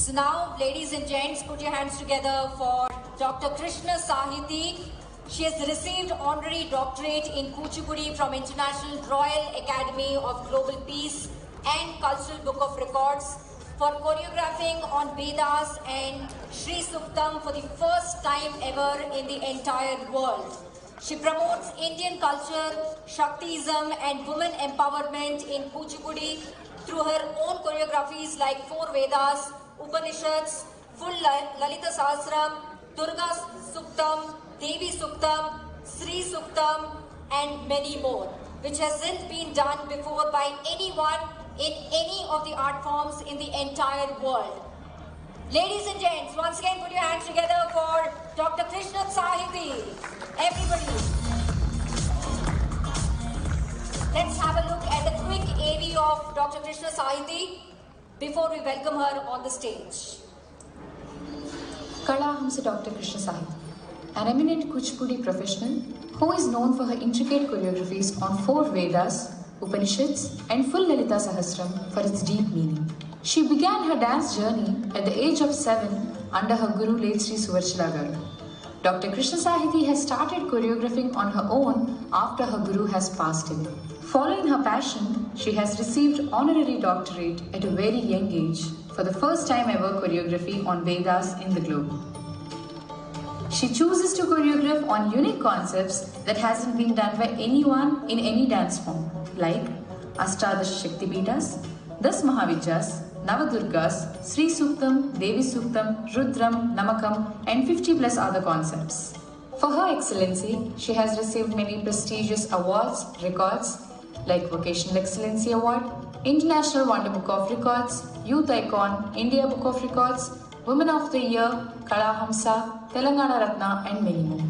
So now, ladies and gents, put your hands together for Dr. Krishna Sahithi. She has received honorary doctorate in Kuchipudi from International Royal Academy of Global Peace and Cultural Book of Records for choreographing on Vedas and Sri Suktam for the first time ever in the entire world. She promotes Indian culture, Shaktism and women empowerment in Kuchipudi through her own choreographies like 4 Vedas, Upanishads, full Lalita Sahasram, Durga Suktam, Devi Suktam, Sri Suktam and many more, which hasn't been done before by anyone in any of the art forms in the entire world. Ladies and gents, once again put your hands together for Dr. Krishna Sahithi. Everybody. Let's have a look at the quick AV of Dr. Krishna Sahithi before we welcome her on the stage. Kalahamsa Dr. Krishna Sahithi, an eminent Kuchipudi professional who is known for her intricate choreographies on 4 Vedas, Upanishads and full Lalita Sahasram for its deep meaning. She began her dance journey at the age of 7 under her guru late Sri Suvarchala Garu. Dr. Krishna Sahithi has started choreographing on her own after her guru has passed away. Following her passion, she has received honorary doctorate at a very young age for the first time ever choreography on Vedas in the globe. She chooses to choreograph on unique concepts that hasn't been done by anyone in any dance form, like Ashtadash Shaktipeethas, Das Mahavidyas, Navadurgas, Sri Suktam, Devi Suktam, Rudram, Namakam and 50 plus other concepts. For her excellency, she has received many prestigious awards, records like Vocational Excellency Award, International Wonder Book of Records, Youth Icon, India Book of Records, Women of the Year, Kalahamsa, Telangana Ratna and many more.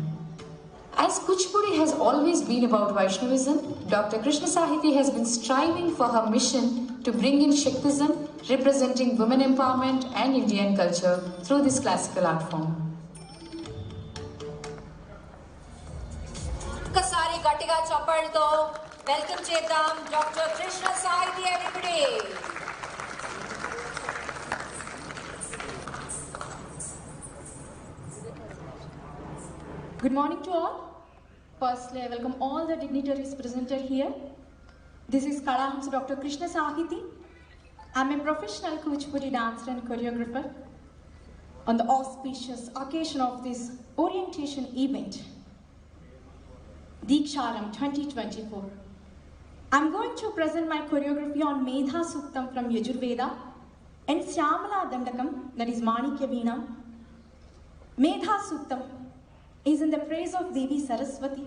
As Kuchipudi has always been about Vaishnavism, Dr. Krishna Sahithi has been striving for her mission to bring in Shaktism, representing women empowerment and Indian culture through this classical art form. Kasari Gatiga Chapalto, welcome Chetam, Dr. Krishna Sahithi, everybody. Good morning to all. Firstly, I welcome all the dignitaries presented here. This is Kalahamsa Dr. Krishna Sahithi. I am a professional Kuchipudi dancer and choreographer. On the auspicious occasion of this orientation event, Diksharam 2024, I am going to present my choreography on Medha Suktam from Yajurveda and Syamala Dandakam, that is Manikya Veena. Medha Suktam is in the praise of Devi Saraswati.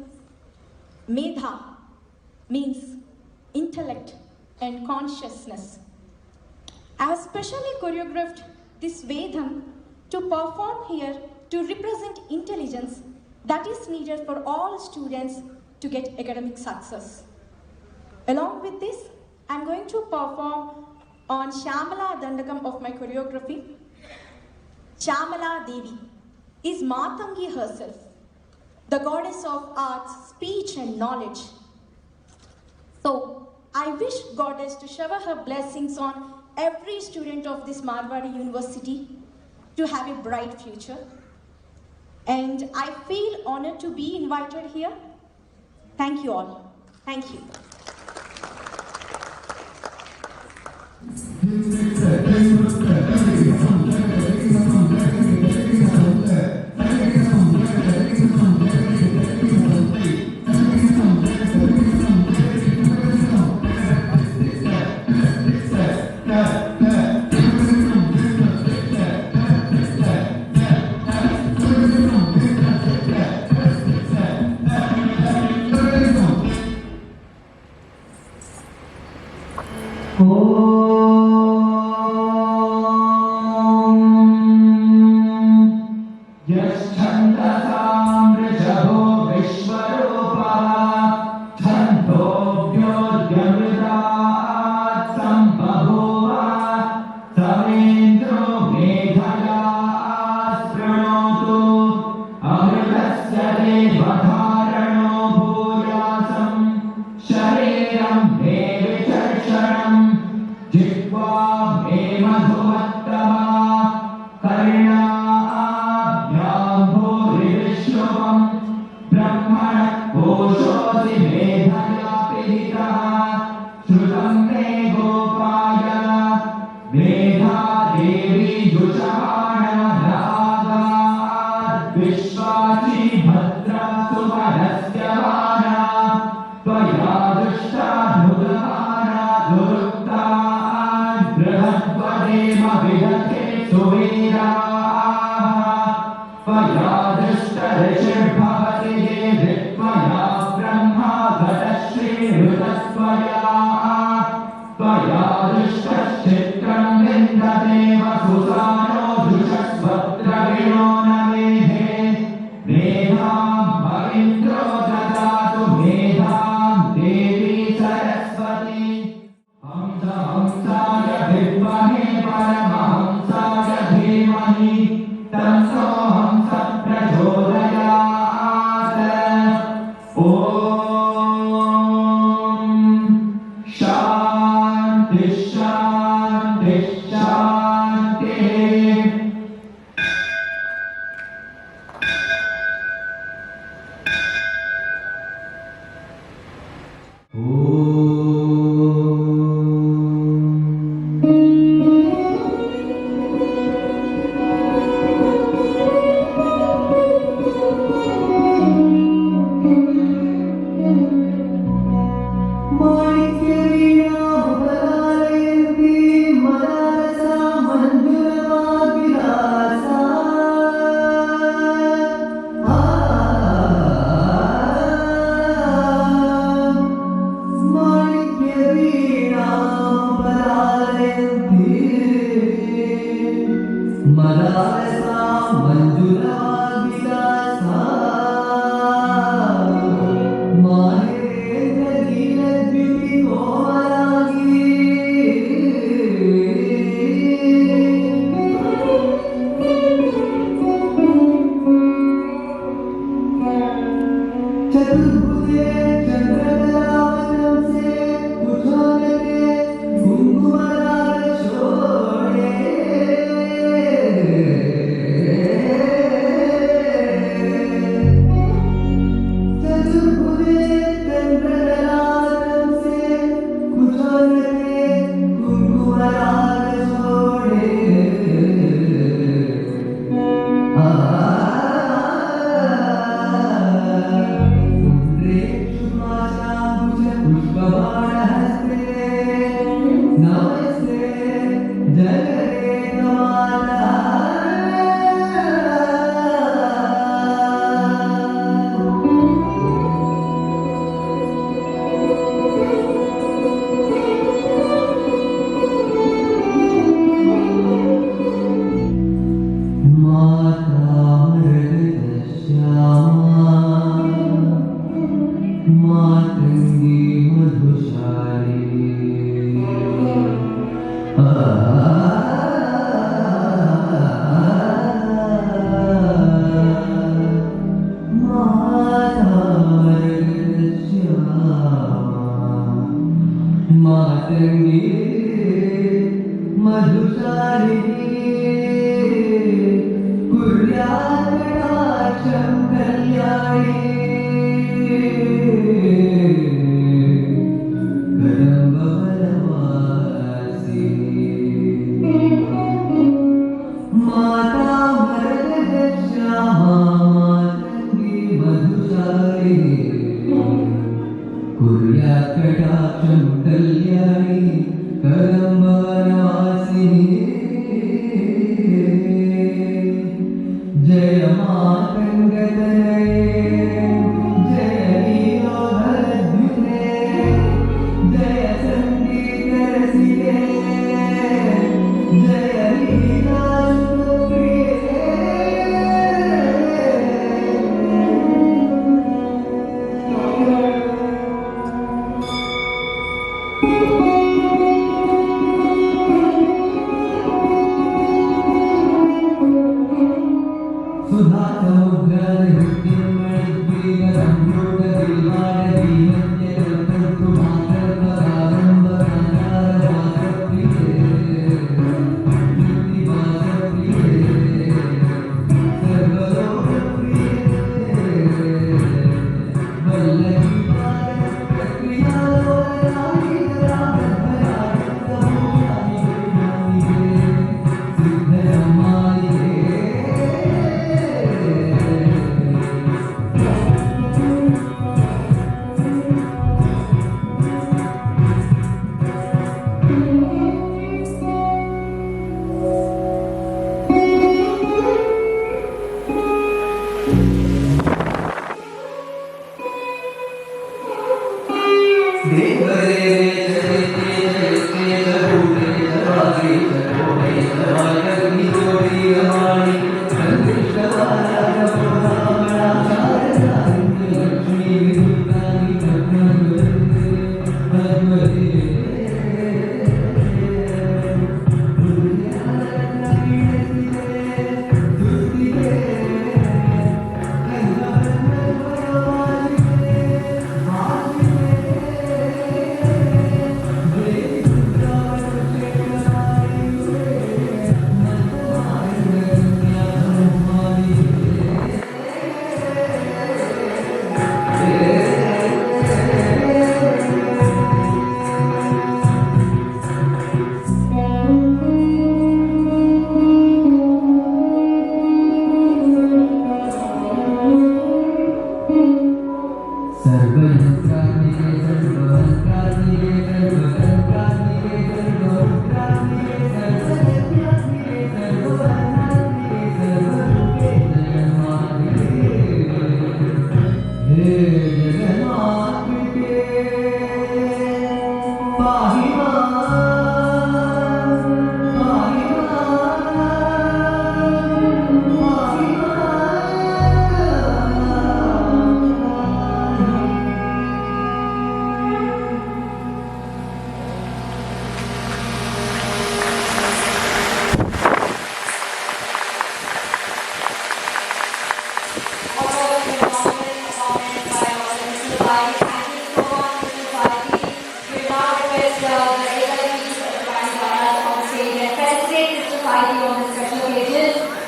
Medha means intellect and consciousness. I have specially choreographed this Vedam to perform here to represent intelligence that is needed for all students to get academic success. Along with this, I am going to perform on Syamala Dandakam of my choreography. Syamala Devi is Matangi herself, the goddess of arts, speech and knowledge. So, I wish Goddess to shower her blessings on every student of this Marwari University to have a bright future. And I feel honored to be invited here. Thank you all. Thank you. Oh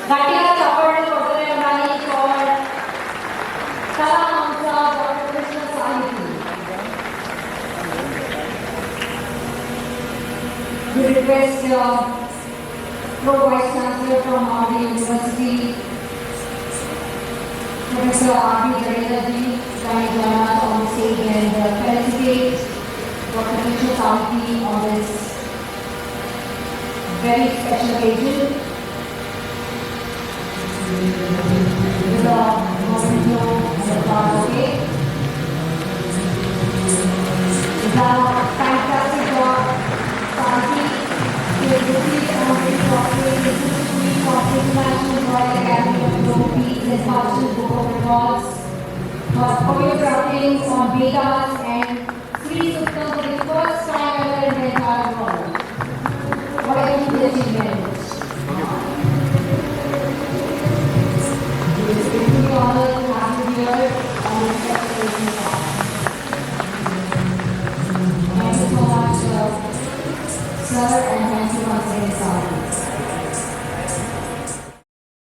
ಗಟ್ಟಿಯಾದ ಚಪ್ಪಾಳೆ ಕೊಟ್ಟರೆ ಮಾಡಿ for ಕಲಾಹಂಸ doctor Krishna ಸಾಹಿತಿ. We request Pro Vice Chancellor from Harvard University, Professor R.B. Jadeja ji, to join us on the stage and felicitate Dr. Krishna Sahithi on this very special occasion. With a memento and a class, okay? It's a fantastic job. Sahithi is received honorary doctorate in history from International Royal Academy of Global Peace and Guinness Book of Records for choreographing on Vedas and Sri Suktam for the first time ever in the entire world. What a huge achievement! It is extremely honored to have you here on this celebration. Thank you so much, sir, and thank you once again, sir.